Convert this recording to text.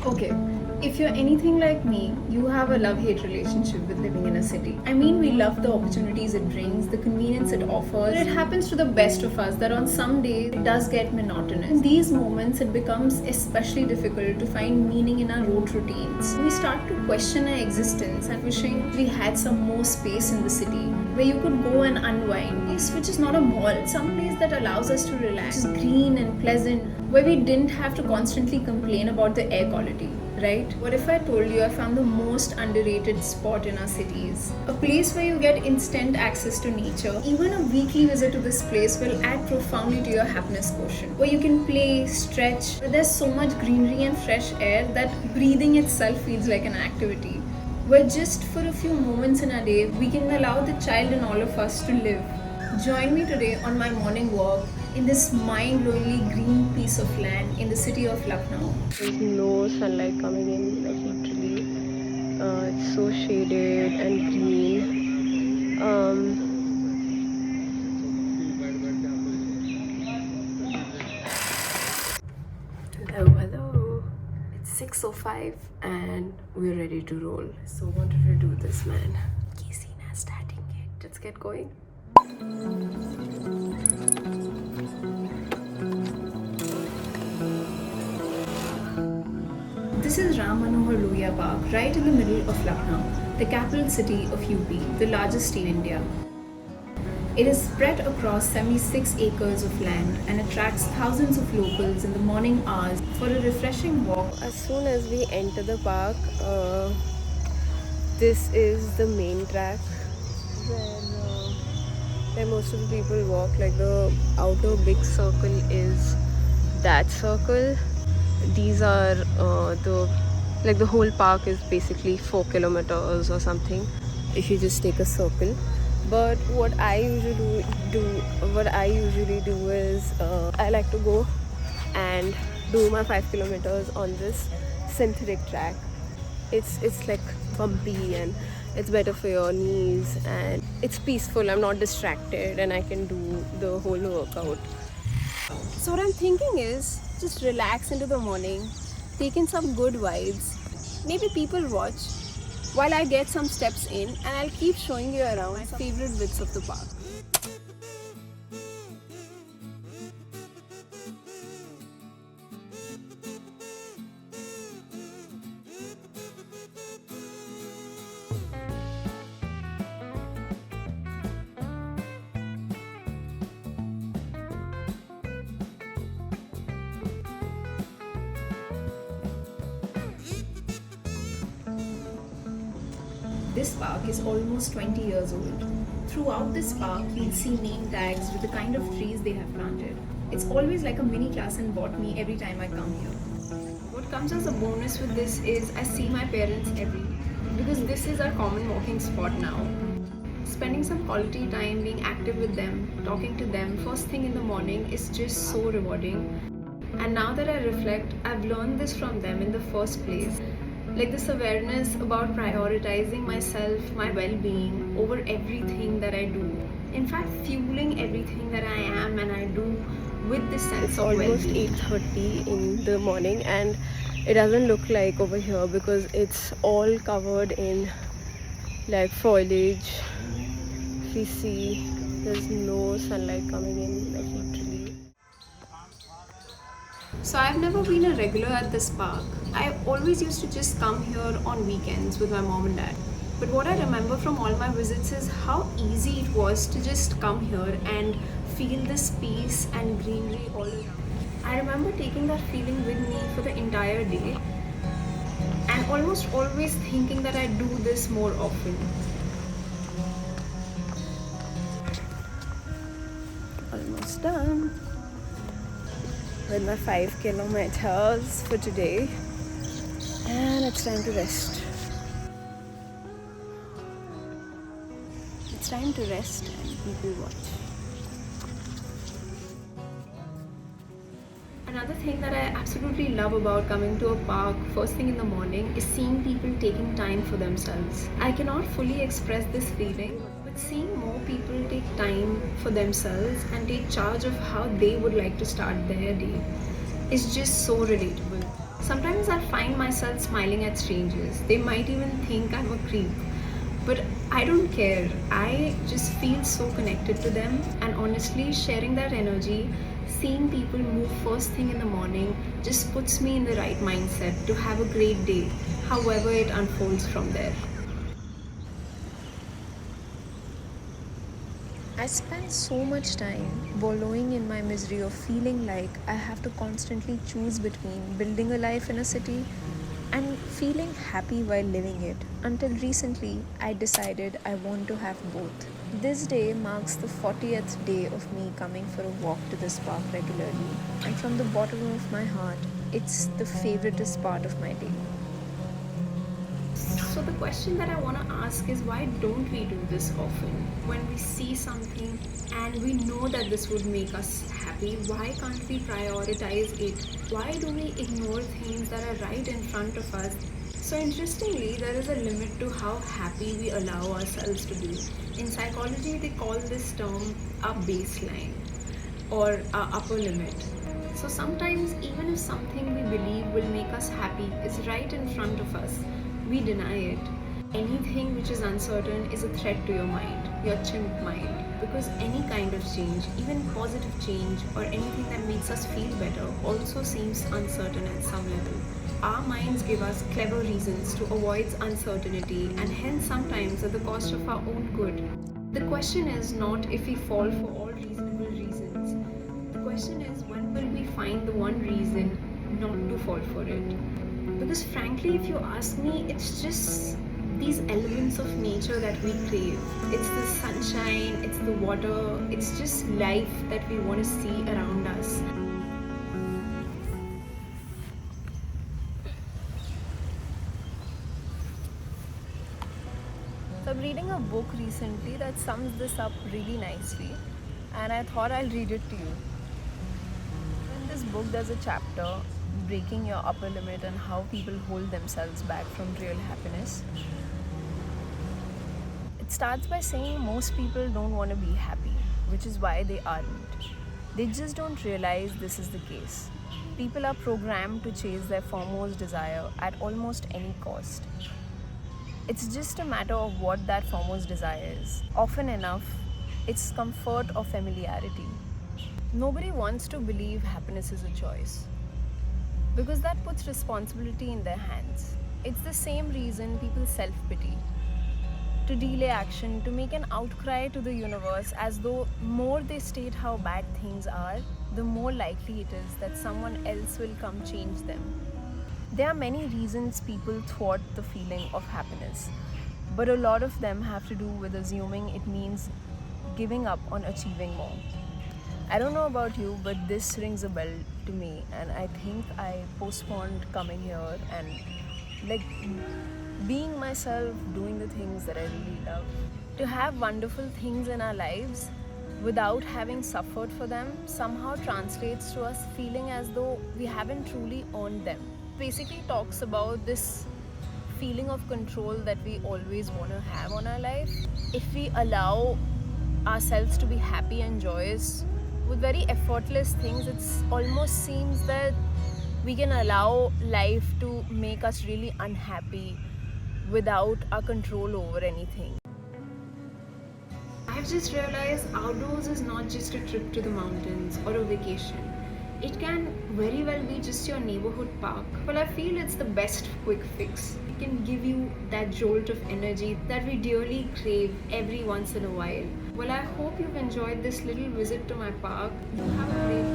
Okay, if you're anything like me, you have a love-hate relationship with living in a city. I mean, we love the opportunities it brings, the convenience it offers. But it happens to the best of us that on some days it does get monotonous. In these moments, it becomes especially difficult to find meaning in our routines. We start to question our existence and wishing we had some more space in the city where you could go and unwind. Place which is not a mall, some place that allows us to relax, which is green and pleasant, where we didn't have to constantly complain about the air quality, right? What if I told you I found the most underrated spot in our cities? A place where you get instant access to nature. Even a weekly visit to this place will add profoundly to your happiness quotient. Where you can play, stretch, where there's so much greenery and fresh air that breathing itself feels like an activity. Where just for a few moments in a day, we can allow the child in all of us to live. Join me today on my morning walk in this mind-blowingly green piece of land in the city of Lucknow. There's no sunlight coming in, like literally. It's so shaded and green. Hello, hello. It's 6:05 and we're ready to roll. So wanted to do this, man. Casey starting it. Let's get going. This is Ram Manohar Lohia Park, right in the middle of Lucknow, the capital city of UP, the largest in India. It is spread across 76 acres of land and attracts thousands of locals in the morning hours for a refreshing walk. As soon as we enter the park, this is the main track where most of the people walk. Like the outer big circle is that circle. These are the whole park is basically 4 kilometers or something if you just take a circle. But what I usually do is I like to go and do my 5 kilometers on this synthetic track. It's like bumpy and it's better for your knees and it's peaceful. I'm not distracted and I can do the whole workout. So what I'm thinking is just relax into the morning, take in some good vibes, maybe people watch while I get some steps in, and I'll keep showing you around my favorite bits of the park. This park is almost 20 years old. Throughout this park, you'll see name tags with the kind of trees they have planted. It's always like a mini class in botany every time I come here. What comes as a bonus with this is I see my parents every day because this is our common walking spot now. Spending some quality time being active with them, talking to them first thing in the morning is just so rewarding. And now that I reflect, I've learned this from them in the first place. Like this awareness about prioritizing myself, my well-being over everything that I do. In fact, fueling everything that I am and I do with this sense It's of almost well-being. 8:30 in the morning and it doesn't look like over here because it's all covered in like foliage. If you see, there's no sunlight coming in, like literally. So I've never been a regular at this park. I always used to just come here on weekends with my mom and dad. But what I remember from all my visits is how easy it was to just come here and feel this peace and greenery all around. I remember taking that feeling with me for the entire day and almost always thinking that I do this more often. Almost done with my 5 kilometers for today and it's time to rest. It's time to rest and people watch. Another thing that I absolutely love about coming to a park first thing in the morning is seeing people taking time for themselves. I cannot fully express this feeling, but seeing more people take time for themselves and take charge of how they would like to start their day is just so relatable. Sometimes I find myself smiling at strangers. They might even think I'm a creep. But I don't care. I just feel so connected to them, and honestly, sharing that energy, seeing people move first thing in the morning, just puts me in the right mindset to have a great day, however it unfolds from there. I spend so much time wallowing in my misery of feeling like I have to constantly choose between building a life in a city and feeling happy while living it. Until recently, I decided I want to have both. This day marks the 40th day of me coming for a walk to this park regularly, and from the bottom of my heart, it's the favoriteest part of my day. So the question that I want to ask is, why don't we do this often? When we see something and we know that this would make us happy, why can't we prioritize it? Why do we ignore things that are right in front of us? So interestingly, there is a limit to how happy we allow ourselves to be. In psychology, they call this term a baseline or a upper limit. So sometimes, even if something we believe will make us happy is right in front of us, we deny it. Anything which is uncertain is a threat to your mind, your chimp mind. Because any kind of change, even positive change or anything that makes us feel better, also seems uncertain at some level. Our minds give us clever reasons to avoid uncertainty, and hence sometimes at the cost of our own good. The question is not if we fall for all reasonable reasons. The question is, when will we find the one reason not to fall for it? Because frankly, if you ask me, it's just these elements of nature that we crave. It's the sunshine, it's the water, it's just life that we want to see around us. So I'm reading a book recently that sums this up really nicely, and I thought I'll read it to you. In this book, there's a chapter breaking your upper limit and how people hold themselves back from real happiness. It starts by saying most people don't want to be happy, which is why they aren't. They just don't realize this is the case. People are programmed to chase their foremost desire at almost any cost. It's just a matter of what that foremost desire is. Often enough, it's comfort or familiarity. Nobody wants to believe happiness is a choice because that puts responsibility in their hands. It's the same reason people self pity, to delay action, to make an outcry to the universe, as though more they state how bad things are, the more likely it is that someone else will come change them. There are many reasons people thwart the feeling of happiness, but a lot of them have to do with assuming it means giving up on achieving more. I don't know about you, but this rings a bell to me, and I think I postponed coming here and like being myself, doing the things that I really love. To have wonderful things in our lives without having suffered for them somehow translates to us feeling as though we haven't truly earned them. Basically talks about this feeling of control that we always want to have on our life. If we allow ourselves to be happy and joyous with very effortless things, it almost seems that we can allow life to make us really unhappy without our control over anything. I've just realized outdoors is not just a trip to the mountains or a vacation. It can very well be just your neighborhood park. Well, I feel it's the best quick fix. It can give you that jolt of energy that we dearly crave every once in a while. Well, I hope you've enjoyed this little visit to my park. You have a great